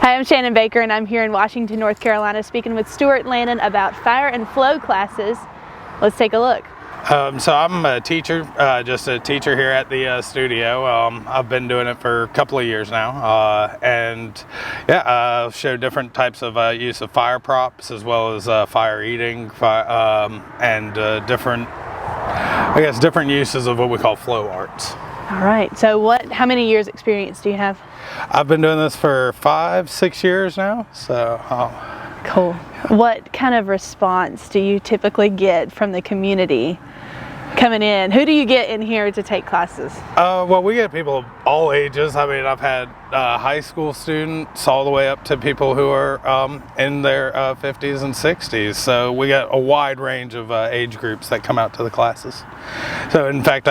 Hi, I'm Shannon Baker and I'm here in Washington, North Carolina speaking with Stuart Lannon about fire and flow classes. Let's take a look. So I'm a teacher, just a teacher here at the studio. I've been doing it for a couple of years now, and yeah, show different types of use of fire props as well as fire eating, and different uses of what we call flow arts. All right, so how many years experience do you have? I've been doing this for 5-6 years now, so. Cool. What kind of response do you typically get from the community coming in? Who do you get in here to take classes? Well, we get people of all ages. I mean, I've had high school students all the way up to people who are in their 50s and 60s. So we got a wide range of age groups that come out to the classes. So in fact,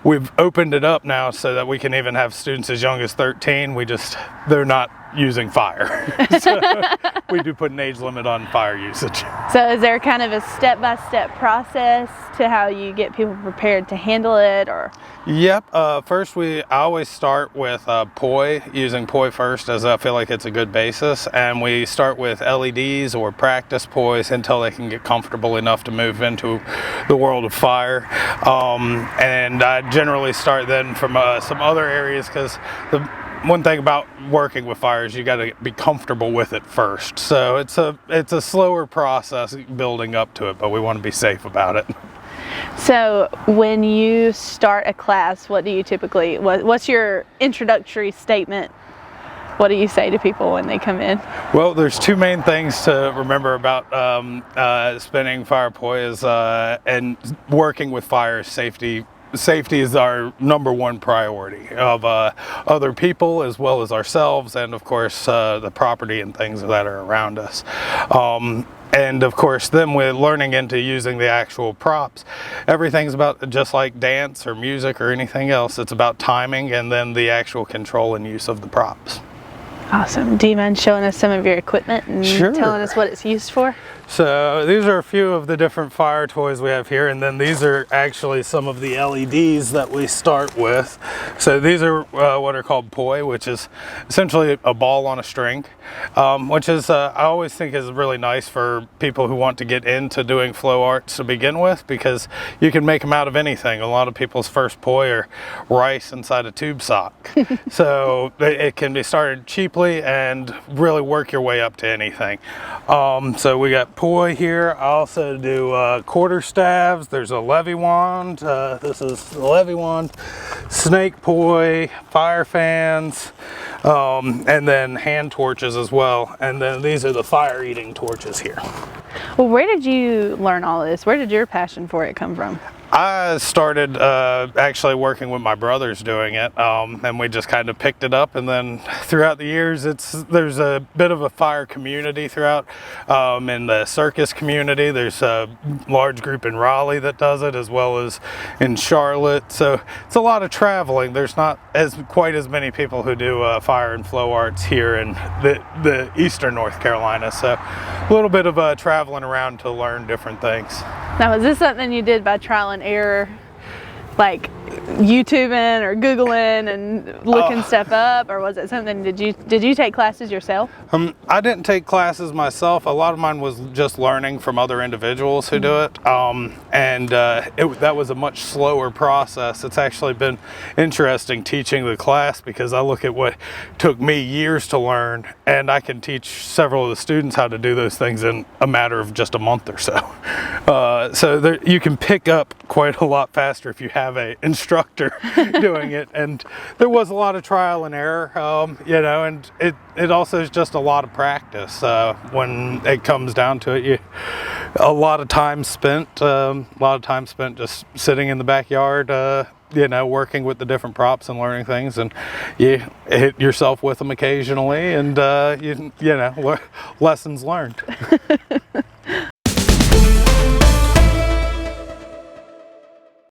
we've opened it up now so that we can even have students as young as 13. They're not using fire. So we do put an age limit on fire usage. So is there kind of a step-by-step process to how you get people prepared to handle it, or? Yep. First, I always start with poi, using poi first, as I feel like it's a good basis. And we start with LEDs or practice pois until they can get comfortable enough to move into the world of fire. And I generally start then from some other areas, because the one thing about working with fire is you got to be comfortable with it first. So it's a slower process building up to it, but we want to be safe about it. So when you start a class, what do you typically, what's your introductory statement? What do you say to people when they come in? Well, there's two main things to remember about spinning fire pois and working with fire. Safety is our number one priority of other people as well as ourselves, and of course the property and things that are around us. And of course, then we're learning into using the actual props. Everything's about, just like dance or music or anything else, it's about timing and then the actual control and use of the props. Awesome. Do you mind showing us some of your equipment and Sure. telling us what it's used for? So these are a few of the different fire toys we have here, and then these are actually some of the LEDs that we start with. So these are what are called poi, which is essentially a ball on a string, which is I always think is really nice for people who want to get into doing flow arts to begin with, because you can make them out of anything. A lot of people's first poi are rice inside a tube sock. So it can be started cheaply and really work your way up to anything. So we got poi here. I also do quarter staves. There's a levy wand. This is the levy wand. Snake poi, fire fans, and then hand torches as well. And then these are the fire eating torches here. Well, where did you learn all this? Where did your passion for it come from? I started actually working with my brothers doing it, and we just kind of picked it up, and then throughout the years there's a bit of a fire community throughout. In the circus community, there's a large group in Raleigh that does it, as well as in Charlotte, so it's a lot of traveling. There's not quite as many people who do fire and flow arts here in the eastern North Carolina, so a little bit of traveling around to learn different things. Now, was this something you did by trial and error, like YouTubing or Googling and looking stuff up, or was it something, did you take classes yourself? I didn't take classes myself. A lot of mine was just learning from other individuals who do it, and that was a much slower process. It's actually been interesting teaching the class, because I look at what took me years to learn, and I can teach several of the students how to do those things in a matter of just a month or so. So you can pick up quite a lot faster if you have an instructor doing it, and there was a lot of trial and error, and it also is just a lot of practice. When it comes down to it, a lot of time spent just sitting in the backyard, working with the different props and learning things, and you hit yourself with them occasionally, and lessons learned.